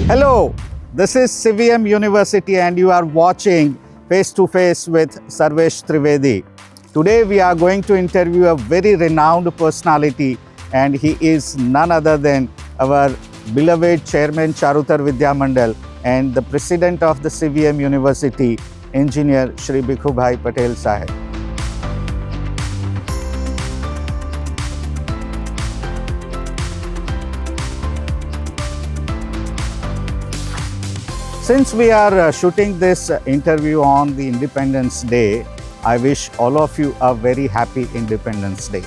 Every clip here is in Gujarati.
Hello, this is CVM University and you are watching Face to Face with Sarvesh Trivedi. Today we are going to interview a very renowned personality and he is none other than our beloved Chairman Charutar Vidya Mandal and the President of the CVM University, Engineer Shri Bhikhubhai Patel Saheb. Since we are shooting this interview on the Independence Day, I wish all of you a very happy Independence Day.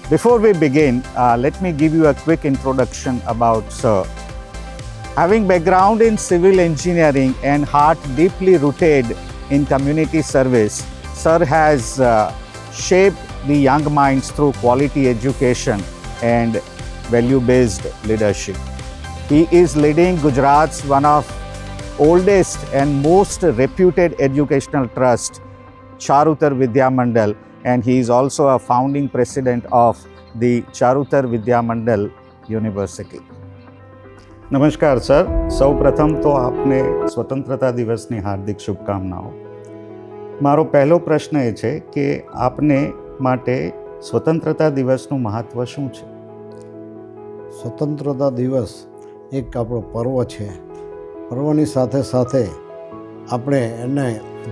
Before we begin, let me give you a quick introduction about Sir. Having background in civil engineering and heart deeply rooted in community service, Sir has shaped the young minds through quality education and value-based leadership. He is leading Gujarat's one of oldest and most reputed educational trust, Charutar Vidya Mandal, and he is also a founding president of the Charutar Vidya Mandal University. નમસ્કાર સર, સૌ પ્રથમ તો આપને સ્વતંત્રતા દિવસની હાર્દિક શુભકામનાઓ. મારો પહેલો પ્રશ્ન એ છે કે આપને માટે સ્વતંત્રતા દિવસનું મહત્ત્વ શું છે? સ્વતંત્રતા દિવસ એક આપણો પર્વ છે. પર્વની સાથે સાથે આપણે એને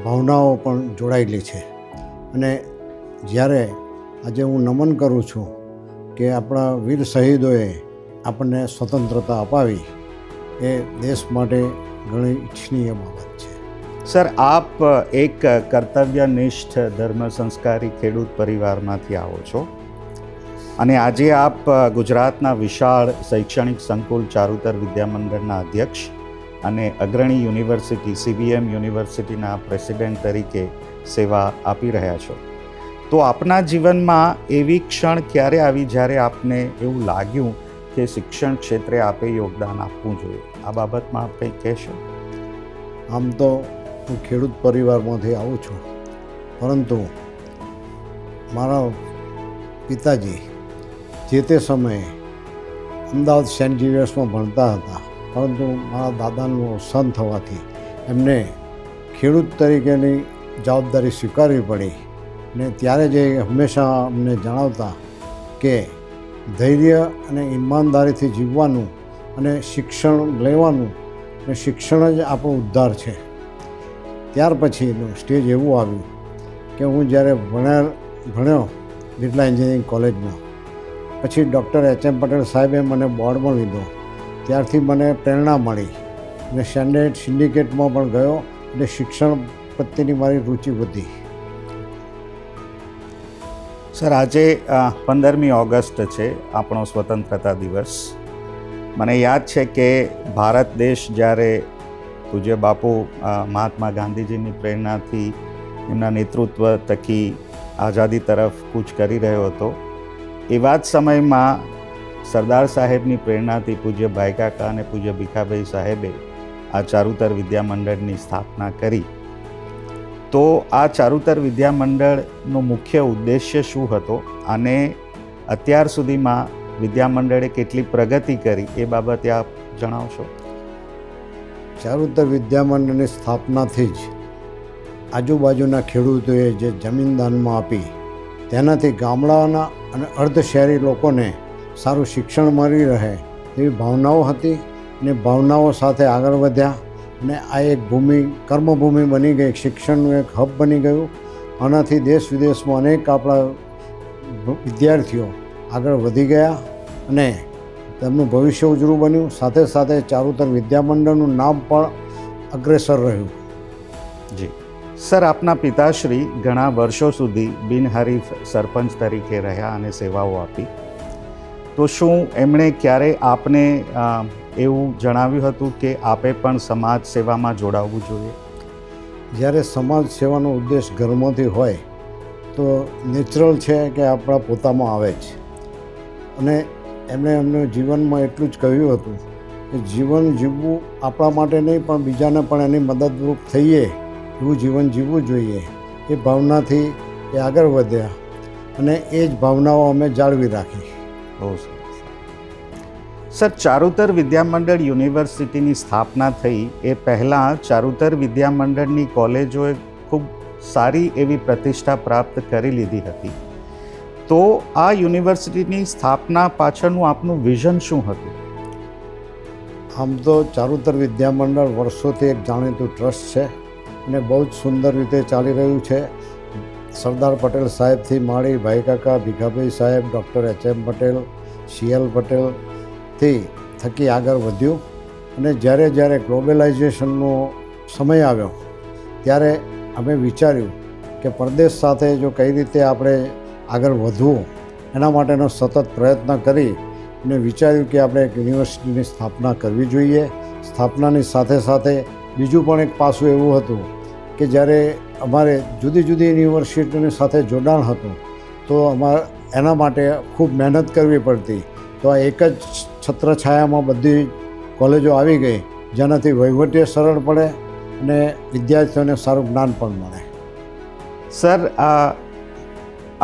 ભાવનાઓ પણ જોડાયેલી છે અને જ્યારે આજે હું નમન કરું છું કે આપણા વીર શહીદોએ આપણને સ્વતંત્રતા અપાવી એ દેશ માટે ઘણી ઇચ્છનીય બાબત છે. સર, આપ એક કર્તવ્યનિષ્ઠ ધર્મ સંસ્કારી ખેડૂત પરિવારમાંથી આવો છો અને આજે આપ ગુજરાતના વિશાળ શૈક્ષણિક સંકુલ ચારુતર વિદ્યા મંડળના અધ્યક્ષ અને અગ્રણી યુનિવર્સિટી CVM યુનિવર્સિટીના પ્રેસિડેન્ટ તરીકે સેવા આપી રહ્યા છો. તો આપના જીવનમાં એવી ક્ષણ ક્યારે આવી જ્યારે આપને એવું લાગ્યું કે શિક્ષણ ક્ષેત્રે આપે યોગદાન આપવું જોઈએ? આ બાબતમાં આપ કંઈ કહેશો? આમ તો હું ખેડૂત પરિવારમાંથી આવું છું, પરંતુ મારા પિતાજી જે તે સમયે અમદાવાદ સેન્ટ ઝેવિયર્સમાં ભણતા હતા, પરંતુ મારા દાદાનું અવસાન થવાથી એમને ખેડૂત તરીકેની જવાબદારી સ્વીકારવી પડી ને ત્યારે જે હંમેશા અમને જણાવતા કે ધૈર્ય અને ઈમાનદારીથી જીવવાનું અને શિક્ષણ લેવાનું અને શિક્ષણ જ આપણો ઉદ્ધાર છે. ત્યાર પછીનું સ્ટેજ એવું આવ્યું કે હું જ્યારે ભણ્યો બિરલા એન્જિનિયરિંગ કોલેજમાં, પછી ડૉક્ટર HM પટેલ સાહેબે મને બોર્ડમાં લીધો. ત્યારથી મને પ્રેરણા મળી અને સ્ટેન્ડર્ડ સિન્ડિકેટમાં પણ ગયો એટલે શિક્ષણ પ્રત્યેની મારી રુચિ વધી. સર, આજે 15મી ઓગસ્ટ છે, આપણો સ્વતંત્રતા દિવસ. મને યાદ છે કે ભારત દેશ જ્યારે પૂજ્ય બાપુ મહાત્મા ગાંધીજીની પ્રેરણાથી એમના નેતૃત્વ થકી આઝાદી તરફ કૂચ કરી રહ્યો હતો, એવા જ સમયમાં સરદાર સાહેબની પ્રેરણાથી પૂજ્ય ભાઈકાકા અને પૂજ્ય ભીખાભાઈ સાહેબે આ ચારુતર વિદ્યા મંડળની સ્થાપના કરી. તો આ ચારુતર વિદ્યા મંડળનો મુખ્ય ઉદ્દેશ્ય શું હતો અને અત્યાર સુધીમાં વિદ્યા મંડળે કેટલી પ્રગતિ કરી એ બાબતે આપ જણાવશો? ચારુતર વિદ્યા મંડળની સ્થાપનાથી જ આજુબાજુના ખેડૂતોએ જે જમીન દાનમાં આપી તેનાથી ગામડાના અને અર્ધ શહેરી લોકોને સારું શિક્ષણ મળી રહે એવી ભાવનાઓ હતી અને ભાવનાઓ સાથે આગળ વધ્યા અને આ એક કર્મભૂમિ બની ગઈ, શિક્ષણનું એક હબ બની ગયું. આનાથી દેશ વિદેશમાં અનેક આપણા વિદ્યાર્થીઓ આગળ વધી ગયા અને તેમનું ભવિષ્ય ઉજળું બન્યું. સાથે સાથે ચારુતર વિદ્યા મંડળનું નામ પણ અગ્રેસર રહ્યું. જી સર, આપના પિતાશ્રી ઘણા વર્ષો સુધી બિનહરીફ સરપંચ તરીકે રહ્યા અને સેવાઓ આપી. તો શું એમણે ક્યારે આપને એવું જણાવ્યું હતું કે આપે પણ સમાજ સેવામાં જોડાવવું જોઈએ? જ્યારે સમાજ સેવાનો ઉદ્દેશ ઘરમાંથી હોય તો નેચરલ છે કે આપણા પોતામાં આવે જ. અને એમણે એમનું જીવનમાં એટલું જ કહ્યું હતું કે જીવન જીવવું આપણા માટે નહીં પણ બીજાને પણ એની મદદરૂપ થઈએ એવું જીવન જીવવું જોઈએ. એ ભાવનાથી એ આગળ વધ્યા અને એ જ ભાવનાઓ અમે જાળવી રાખી. બહુ સરસ. સર, ચારુતર વિદ્યામંડળ યુનિવર્સિટીની સ્થાપના થઈ એ પહેલાં ચારુતર વિદ્યામંડળની કોલેજોએ ખૂબ સારી એવી પ્રતિષ્ઠા પ્રાપ્ત કરી લીધી હતી. તો આ યુનિવર્સિટીની સ્થાપના પાછળનું આપનું વિઝન શું હતું? આમ તો ચારુતર વિદ્યામંડળ વર્ષોથી એક જાણીતું ટ્રસ્ટ છે અને બહુ જ સુંદર રીતે ચાલી રહ્યું છે. સરદાર પટેલ સાહેબથી માંડી ભાઈ કાકા ભીખાભાઈ સાહેબ, ડૉક્ટર એચ.એમ. પટેલ, સી.એલ. પટેલથી થકી આગળ વધ્યું. અને જ્યારે ગ્લોબલાઇઝેશનનો સમય આવ્યો ત્યારે અમે વિચાર્યું કે પરદેશ સાથે જો કઈ રીતે આપણે આગળ વધવું એના માટેનો સતત પ્રયત્ન કરી અને વિચાર્યું કે આપણે એક યુનિવર્સિટીની સ્થાપના કરવી જોઈએ. સ્થાપનાની સાથે સાથે બીજું પણ એક પાસું એવું હતું કે જ્યારે અમારે જુદી જુદી યુનિવર્સિટીની સાથે જોડાણ હતું તો એના માટે ખૂબ મહેનત કરવી પડતી. તો આ એક જ છત્રછાયામાં બધી કોલેજો આવી ગઈ, જેનાથી વહીવટીય સરળ પડે અને વિદ્યાર્થીઓને સારું જ્ઞાન પણ મળે. સર,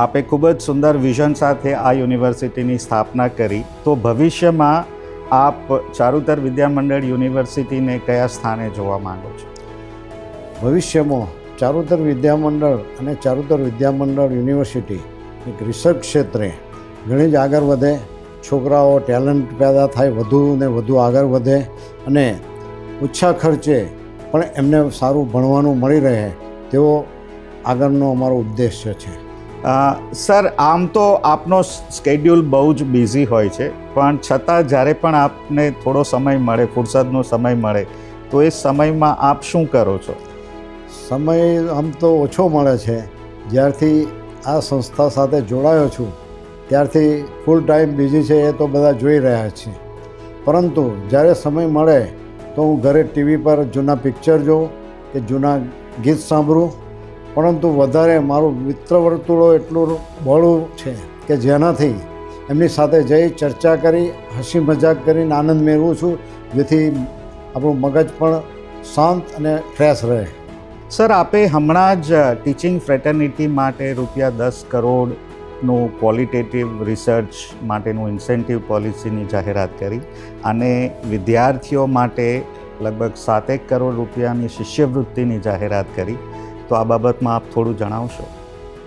આપે ખૂબ જ સુંદર વિઝન સાથે આ યુનિવર્સિટીની સ્થાપના કરી. તો ભવિષ્યમાં આપ ચારુતર વિદ્યામંડળ યુનિવર્સિટીને કયા સ્થાને જોવા માંગો છો? ભવિષ્યમાં ચારુતર વિદ્યામંડળ અને ચારુતર વિદ્યામંડળ યુનિવર્સિટી એક રિસર્ચ ક્ષેત્રે ઘણી જ આગળ વધે, છોકરાઓ ટેલેન્ટ પેદા થાય, વધુ ને વધુ આગળ વધે અને ઓછા ખર્ચે પણ એમને સારું ભણવાનું મળી રહે તેવો આગળનો અમારો ઉદ્દેશ્ય છે. સર, આમ તો આપનો સ્કેડ્યુલ બહુ જ બિઝી હોય છે, પણ છતાં જ્યારે પણ આપને થોડો સમય મળે, ફુરસદનો સમય મળે, તો એ સમયમાં આપ શું કરો છો? સમય આમ તો ઓછો મળે છે. જ્યારથી આ સંસ્થા સાથે જોડાયો છું ત્યારથી ફૂલ ટાઈમ બિઝી છે એ તો બધા જોઈ રહ્યા છે. પરંતુ જ્યારે સમય મળે તો હું ઘરે ટીવી પર જૂના પિક્ચર જોઉં કે જૂના ગીત સાંભળું. પરંતુ વધારે મારું મિત્ર વર્તુળો એટલું બહોળું છે કે જેનાથી એમની સાથે જઈ ચર્ચા કરી, હસી મજાક કરીને આનંદ મેળવું છું, જેથી આપણું મગજ પણ શાંત અને ફ્રેશ રહે. સર, આપે હમણાં જ ટીચિંગ ફ્રેટર્નિટી માટે ₹10 કરોડનું ક્વોલિટેટિવ રિસર્ચ માટેનું ઇન્સેન્ટિવ પોલિસીની જાહેરાત કરી અને વિદ્યાર્થીઓ માટે લગભગ ₹7 કરોડની શિષ્યવૃત્તિની જાહેરાત કરી. તો આ બાબતમાં આપ થોડું જણાવશો?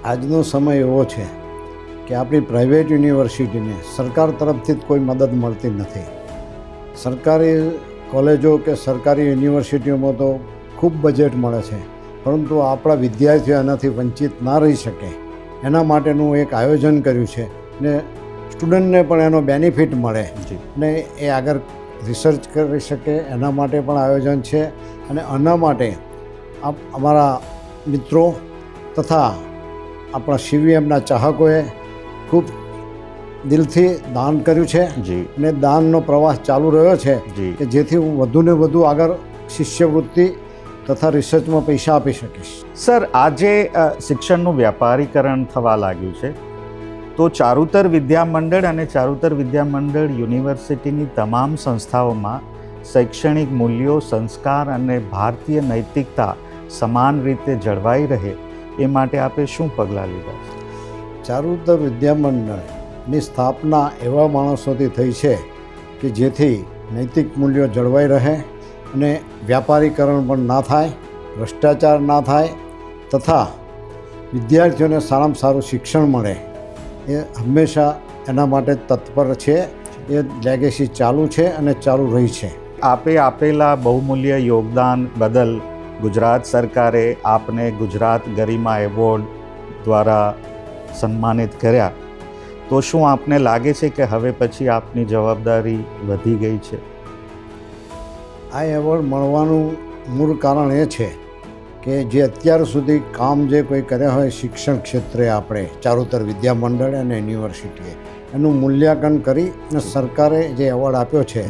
આજનો સમય એવો છે કે આપણી પ્રાઇવેટ યુનિવર્સિટીને સરકાર તરફથી જ કોઈ મદદ મળતી નથી. સરકારી કોલેજો કે સરકારી યુનિવર્સિટીઓમાં તો ખૂબ બજેટ મળે છે, પરંતુ આપણા વિદ્યાર્થીઓ એનાથી વંચિત ના રહી શકે એના માટેનું એક આયોજન કર્યું છે ને સ્ટુડન્ટને પણ એનો બેનિફિટ મળે ને એ આગળ રિસર્ચ કરી શકે એના માટે પણ આયોજન છે. અને આના માટે અમારા મિત્રો તથા આપણા સીવીએમના ચાહકોએ ખૂબ દિલથી દાન કર્યું છે અને દાનનો પ્રવાસ ચાલુ રહ્યો છે કે જેથી હું વધુને વધુ આગળ શિષ્યવૃત્તિ તથા રિસર્ચમાં પૈસા આપી શકીશ. સર, આજે શિક્ષણનું વ્યાપારીકરણ થવા લાગ્યું છે, તો ચારુતર વિદ્યામંડળ અને ચારુતર વિદ્યામંડળ યુનિવર્સિટીની તમામ સંસ્થાઓમાં શૈક્ષણિક મૂલ્યો, સંસ્કાર અને ભારતીય નૈતિકતા સમાન રીતે જળવાઈ રહે એ માટે આપે શું પગલાં લીધા છે? ચારુતર વિદ્યામંડળની સ્થાપના એવા માણસોથી થઈ છે કે જેથી નૈતિક મૂલ્યો જળવાઈ રહે અને વ્યાપારીકરણ પણ ના થાય, ભ્રષ્ટાચાર ના થાય તથા વિદ્યાર્થીઓને સારામાં સારું શિક્ષણ મળે એ હંમેશા એના માટે તત્પર છે. એ લેગેસી ચાલુ છે અને ચાલુ રહી છે. આપે આપેલા બહુમૂલ્ય યોગદાન બદલ ગુજરાત સરકારે આપને ગુજરાત ગરિમા એવોર્ડ દ્વારા સન્માનિત કર્યા. તો શું આપને લાગે છે કે હવે પછી આપની જવાબદારી વધી ગઈ છે? આ એવોર્ડ મળવાનું મૂળ કારણ એ છે કે જે અત્યાર સુધી કામ જે કોઈ કર્યા હોય શિક્ષણ ક્ષેત્રે આપણે ચારુતર વિદ્યામંડળ અને યુનિવર્સિટીએ એનું મૂલ્યાંકન કરી અને સરકારે જે એવોર્ડ આપ્યો છે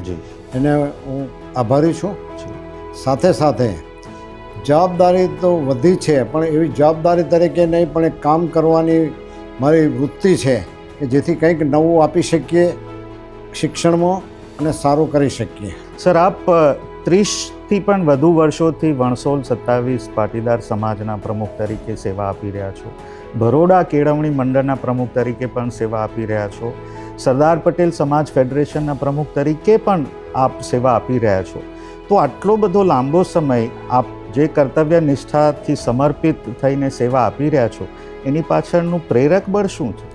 એને હું આભારી છું. સાથે સાથે જવાબદારી તો વધી છે, પણ એવી જવાબદારી તરીકે નહીં, પણ એક કામ કરવાની મારી વૃત્તિ છે કે જેથી કંઈક નવું આપી શકીએ શિક્ષણમાં અને સારું કરી શકીએ. સર, આપ 30થી પણ વધુ વર્ષોથી વણસોલ 27 પાટીદાર સમાજના પ્રમુખ તરીકે સેવા આપી રહ્યા છો. બરોડા કેળવણી મંડળના પ્રમુખ તરીકે પણ સેવા આપી રહ્યા છો. સરદાર પટેલ સમાજ ફેડરેશનના પ્રમુખ તરીકે પણ આપ સેવા આપી રહ્યા છો. તો આટલો બધો લાંબો સમય આપ જે કર્તવ્ય નિષ્ઠાથી સમર્પિત થઈને સેવા આપી રહ્યા છો, એની પાછળનું પ્રેરક બળ શું છે?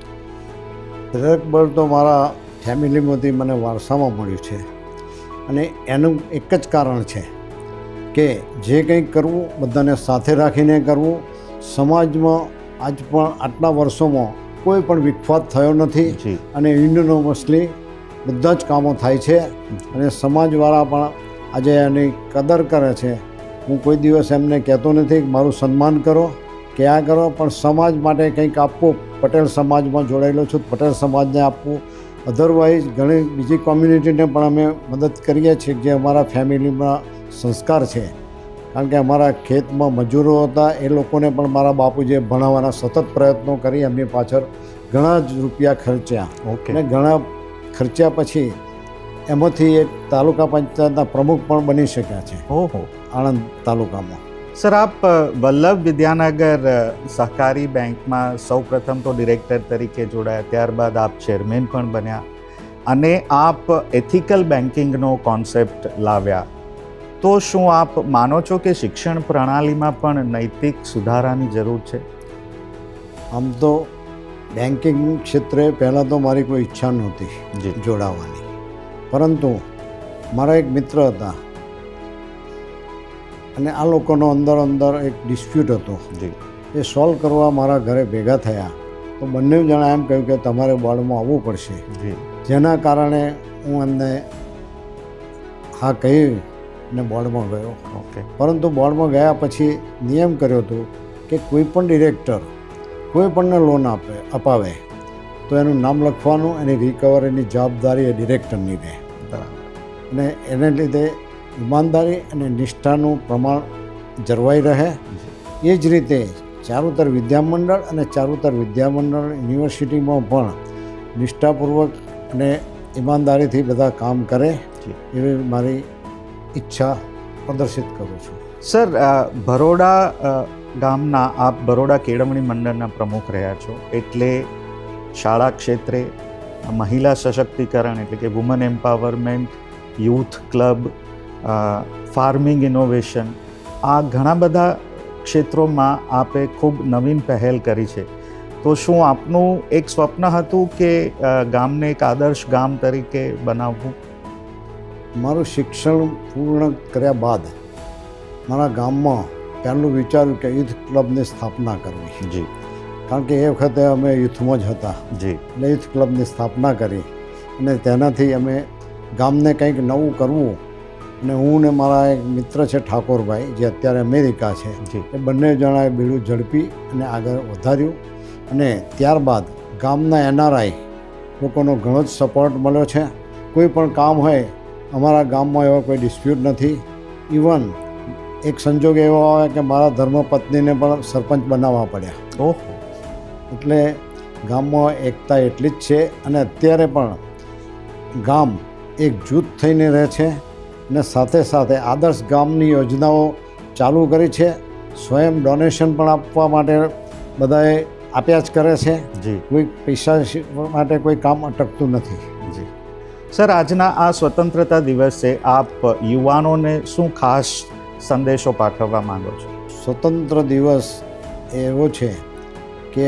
પ્રેરક બળ તો મારા ફેમિલીમાંથી મને વારસામાં મળ્યું છે, અને એનું એક જ કારણ છે કે જે કંઈક કરવું બધાને સાથે રાખીને કરવું. સમાજમાં આજ પણ આટલા વર્ષોમાં કોઈ પણ વિખવાદ થયો નથી, અને યુનિયનોમસલી બધા જ કામો થાય છે, અને સમાજવાળા પણ આજે એની કદર કરે છે. હું કોઈ દિવસ એમને કહેતો નથી કે મારું સન્માન કરો કે આ કરો, પણ સમાજ માટે કંઈક આપવું. પટેલ સમાજમાં જોડાયેલો છું, પટેલ સમાજને આપવું. અધરવાઇઝ ઘણી બીજી કોમ્યુનિટીને પણ અમે મદદ કરીએ છીએ, જે અમારા ફેમિલીમાં સંસ્કાર છે. કારણ કે અમારા ખેતમાં મજૂરો હતા, એ લોકોને પણ મારા બાપુજીએ ભણાવવાના સતત પ્રયત્નો કરી. એમની પાછળ ઘણા જ રૂપિયા ખર્ચ્યા, અને ઘણા ખર્ચ્યા પછી એમાંથી એક તાલુકા પંચાયતના પ્રમુખ પણ બની શક્યા છે. ઓહો, આણંદ તાલુકામાં. સર, આપ વલ્લભ વિદ્યાનગર સહકારી બેંકમાં સૌપ્રથમ તો ડિરેક્ટર તરીકે જોડાયા, ત્યારબાદ આપ ચેરમેન પણ બન્યા, અને આપ એથિકલ બેન્કિંગનો કોન્સેપ્ટ લાવ્યા. તો શું આપ માનો છો કે શિક્ષણ પ્રણાલીમાં પણ નૈતિક સુધારાની જરૂર છે? આમ તો બેન્કિંગ ક્ષેત્રે પહેલાં તો મારી કોઈ ઈચ્છા નહોતી જોડાવાની, પરંતુ મારા એક મિત્ર હતા, અને આ લોકોનો અંદર એક ડિસ્પ્યુટ હતો. એ સોલ્વ કરવા મારા ઘરે ભેગા થયા, તો બંને જણા એમ કહ્યું કે તમારે બોર્ડમાં આવવું પડશે. જેના કારણે હું એમને હા કહી ને બોર્ડમાં ગયો. પરંતુ બોર્ડમાં ગયા પછી નિયમ કર્યો હતો કે કોઈ પણ ડિરેક્ટર કોઈ પણને લોન અપાવે તો એનું નામ લખવાનું, એની રિકવરીની જવાબદારી એ ડિરેક્ટરની રહે. અને એને લીધે ઈમાનદારી અને નિષ્ઠાનું પ્રમાણ જળવાઈ રહે. એ જ રીતે ચારુતર વિદ્યામંડળ અને ચારુતર વિદ્યામંડળ યુનિવર્સિટીમાં પણ નિષ્ઠાપૂર્વક અને ઈમાનદારીથી બધા કામ કરે, એવી મારી ઈચ્છા પ્રદર્શિત કરું છું. સર, બરોડા ગામના આપ બરોડા કેળવણી મંડળના પ્રમુખ રહ્યા છો, એટલે શાળા ક્ષેત્રે મહિલા સશક્તિકરણ એટલે કે woman empowerment, youth club, farming innovation, આ ઘણા બધા ક્ષેત્રોમાં આપે ખૂબ નવીન પહેલ કરી છે. તો શું આપનું એક સ્વપ્ન હતું કે ગામને એક આદર્શ ગામ તરીકે બનાવવું? મારું શિક્ષણ પૂર્ણ કર્યા બાદ મારા ગામમાં પહેલું વિચાર્યું કે યુથ ક્લબની સ્થાપના કરવી. કારણ કે એ વખતે અમે યુથમાં જ હતા. એટલે યુથ ક્લબની સ્થાપના કરી, અને તેનાથી અમે ગામને કંઈક નવું કરવું. અને હું ને મારા એક મિત્ર છે ઠાકોરભાઈ, જે અત્યારે અમેરિકા છે, એ બંને જણાએ બીડું ઝડપી અને આગળ વધાર્યું. અને ત્યારબાદ ગામના NRI લોકોનો ઘણો જ સપોર્ટ મળ્યો છે. કોઈ પણ કામ હોય, અમારા ગામમાં એવા કોઈ ડિસ્પ્યુટ નથી. ઇવન એક સંજોગ એવો આવે કે મારા ધર્મપત્નીને પણ સરપંચ બનાવવા પડ્યા. ઓહો! એટલે ગામમાં એકતા એટલી જ છે, અને અત્યારે પણ ગામ એક જૂથ થઈને રહે છે, અને સાથે સાથે આદર્શ ગામની યોજનાઓ ચાલુ કરી છે. સ્વયં ડોનેશન પણ આપવા માટે બધાએ આપ્યા જ કરે છે. કોઈ પૈસા માટે કોઈ કામ અટકતું નથી. સર, આજના આ સ્વતંત્રતા દિવસે આપ યુવાનોને શું ખાસ સંદેશો પાઠવવા માંગો છો? સ્વતંત્ર દિવસ એવો છે કે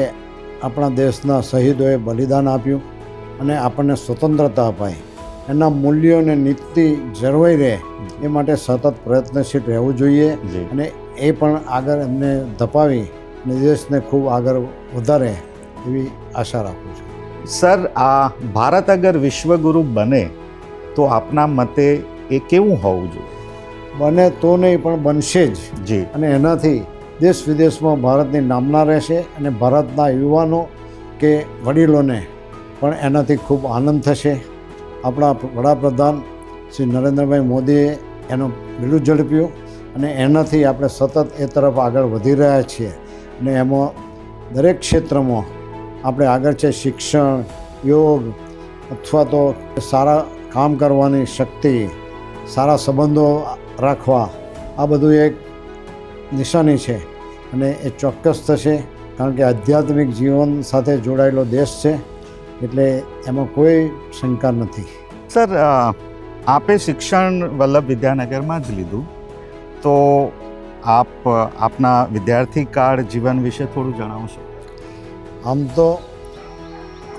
આપણા દેશના શહીદોએ બલિદાન આપ્યું અને આપણને સ્વતંત્રતા અપાઈ. એના મૂલ્યોને નીતિ જળવાઈ રહે એ માટે સતત પ્રયત્નશીલ રહેવું જોઈએ, અને એ પણ આગળ એમને ધપાવી અને દેશને ખૂબ આગળ વધારે એવી આશા રાખું છું. સર, આ ભારત અગર વિશ્વગુરુ બને તો આપના મતે એ કેવું હોવું જોઈએ? બને તો નહીં, પણ બનશે જ. અને એનાથી દેશ વિદેશમાં ભારતની નામના રહેશે, અને ભારતના યુવાનો કે વડીલોને પણ એનાથી ખૂબ આનંદ થશે. આપણા વડાપ્રધાન શ્રી નરેન્દ્રભાઈ મોદીએ એનું બીડું ઝડપ્યું, અને એનાથી આપણે સતત એ તરફ આગળ વધી રહ્યા છીએ. અને એમાં દરેક ક્ષેત્રમાં આપણે આગળ છે. શિક્ષણ, યોગ, અથવા તો સારા કામ કરવાની શક્તિ, સારા સંબંધો રાખવા, આ બધું એક નિશાની છે, અને એ ચોક્કસ થશે. કારણ કે આધ્યાત્મિક જીવન સાથે જોડાયેલો દેશ છે, એટલે એમાં કોઈ શંકા નથી. સર, આપે શિક્ષણ વલ્લભ વિદ્યાનગરમાં જ લીધું, તો આપ આપના વિદ્યાર્થી કાળ જીવન વિશે થોડું જણાવશો? આમ તો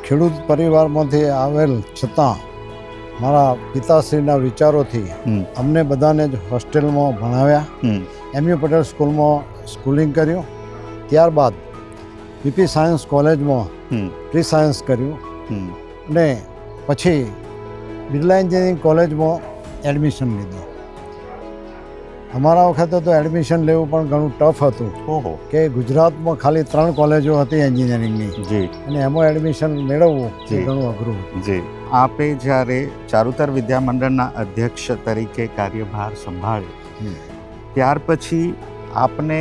ખેડૂત પરિવારમાંથી આવેલ છતાં મારા પિતાશ્રીના વિચારોથી અમને બધાને જ હોસ્ટેલમાં ભણાવ્યા. MU પટેલ સ્કૂલમાં સ્કૂલિંગ કર્યું. ત્યારબાદ PP સાયન્સ કોલેજમાં પ્રી સાયન્સ કર્યું અને પછી બિરલા એન્જિનિયરિંગ કોલેજમાં એડમિશન લીધું. અમારા વખતે તો એડમિશન લેવું પણ ઘણું ટફ હતું. ઓહો. કે ગુજરાતમાં ખાલી 3 કોલેજો હતી એન્જિનિયરિંગની, જી. અને એમાં એડમિશન મેળવવું એ જી. ઘણું અઘરું હતું. જી. આપે જ્યારે ચારુતર વિદ્યામંડળના અધ્યક્ષ તરીકે કાર્યભાર સંભાળ્યો, ત્યાર પછી આપને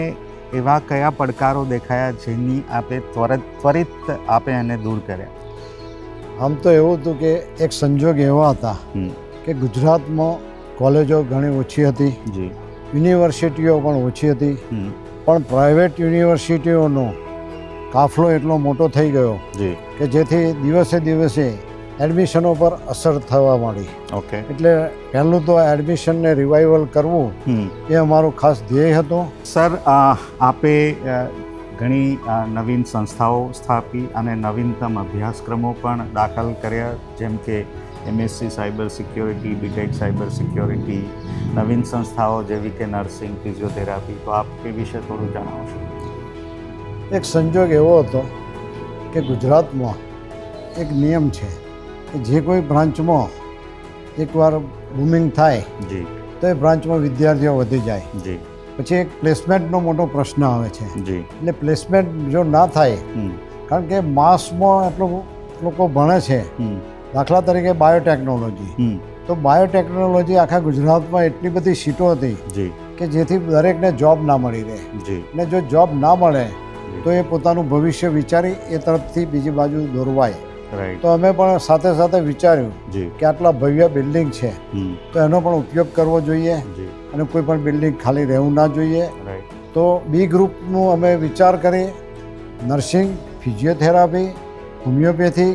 એવા કયા પડકારો દેખાયા જેની આપે ત્વરિત આપે એને દૂર કર્યા? આમ તો એવું હતું કે એક સંજોગ એવા હતા કે ગુજરાતમાં કોલેજો ઘણી ઓછી હતી, જી. યુનિવર્સિટીઓ પણ ઓછી હતી, પણ પ્રાઇવેટ યુનિવર્સિટીઓનો કાફલો એટલો મોટો થઈ ગયો જી. કે જેથી દિવસે દિવસે એડમિશનો પર અસર થવા માંડી. ઓકે. એટલે પહેલું તો એડમિશનને રિવાઇવલ કરવું એ અમારું ખાસ ધ્યેય હતું. સર, આપે ઘણી નવીન સંસ્થાઓ સ્થાપી અને નવીનતમ અભ્યાસક્રમો પણ દાખલ કર્યા, જેમ કે MSc cyber security, BTech cyber security, નવીન સંસ્થાઓ જેવી કે નર્સિંગ, ફિઝિયોથેરાપી. તો આપ એ વિશે થોડું જણાવશો? એક સંજોગ એવો હતો કે ગુજરાતમાં એક નિયમ છે કે જે કોઈ બ્રાન્ચમાં એકવાર બૂમિંગ થાય જી. તો એ બ્રાન્ચમાં વિદ્યાર્થીઓ વધી જાય. જી. પછી એક પ્લેસમેન્ટનો મોટો પ્રશ્ન આવે છે. જી. એટલે પ્લેસમેન્ટ જો ના થાય, કારણ કે માસમાં એટલું લોકો ભણે છે, દાખલા તરીકે બાયોટેકનોલોજી, તો બાયોટેકનોલોજી આખા ગુજરાતમાં એટલી બધી સીટો હતી જી. કે જેથી દરેકને જોબ ના મળી રહે. જી. અને જો જોબ ના મળે તો એ પોતાનું ભવિષ્ય વિચારી એ તરફથી બીજી બાજુ દોરવાય. રાઈટ. તો અમે પણ સાથે સાથે વિચાર્યું જી. કે આટલા ભવ્ય બિલ્ડિંગ છે તો એનો પણ ઉપયોગ કરવો જોઈએ જી. અને કોઈ પણ બિલ્ડિંગ ખાલી રહેવું ના જોઈએ. રાઈટ. તો B ગ્રુપનું અમે વિચાર કરી નર્સિંગ, ફિઝિયોથેરાપી, હોમિયોપેથી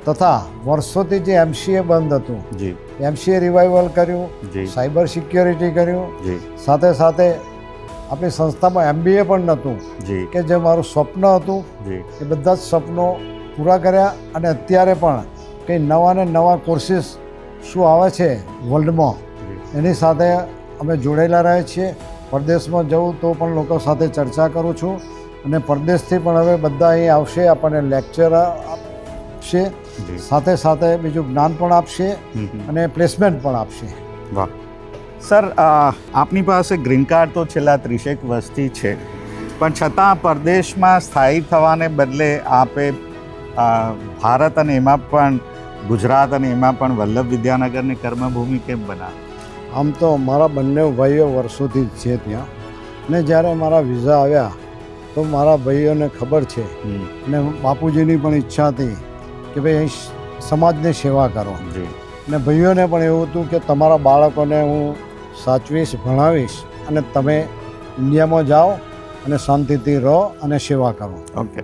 તથા વર્ષોથી જે MCA બંધ હતું, જી. MCA રિવાઇવલ કર્યું, જી. સાયબર સિક્યોરિટી કર્યું. જી. સાથે સાથે આપણી સંસ્થામાં MBA પણ નહોતું, જી. કે જે મારું સ્વપ્ન હતું જી. એ બધા જ સ્વપ્નો પૂરા કર્યા. અને અત્યારે પણ કંઈ નવા ને નવા કોર્સીસ શું આવે છે વર્લ્ડમાં, એની સાથે અમે જોડાયેલા રહે છીએ. પરદેશમાં જવું તો પણ લોકો સાથે ચર્ચા કરું છું, અને પરદેશથી પણ હવે બધા અહીં આવશે, આપણને લેક્ચર આપશે, સાથે સાથે બીજું જ્ઞાન પણ આપશે અને પ્લેસમેન્ટ પણ આપશે. વાહ. સર, આપની પાસે ગ્રીન કાર્ડ તો છેલ્લા 30 વર્ષથી છે, પણ છતાં પરદેશમાં સ્થાયી થવાને બદલે આપે ભારત અને એમાં પણ ગુજરાત અને એમાં પણ વલ્લભ વિદ્યાનગરની કર્મભૂમિ કેમ બનાવી? આમ તો મારા બંને ભાઈઓ વર્ષોથી જ છે ત્યાં, ને જ્યારે મારા વિઝા આવ્યા તો મારા ભાઈઓને ખબર છે અને બાપુજીની પણ ઈચ્છા હતી કે ભાઈ અહીં સમાજની સેવા કરો. અને ભાઈઓને પણ એવું હતું કે તમારા બાળકોને હું સાચવીશ, ભણાવીશ અને તમે ઇન્ડિયામાં જાઓ અને શાંતિથી રહો અને સેવા કરો. ઓકે.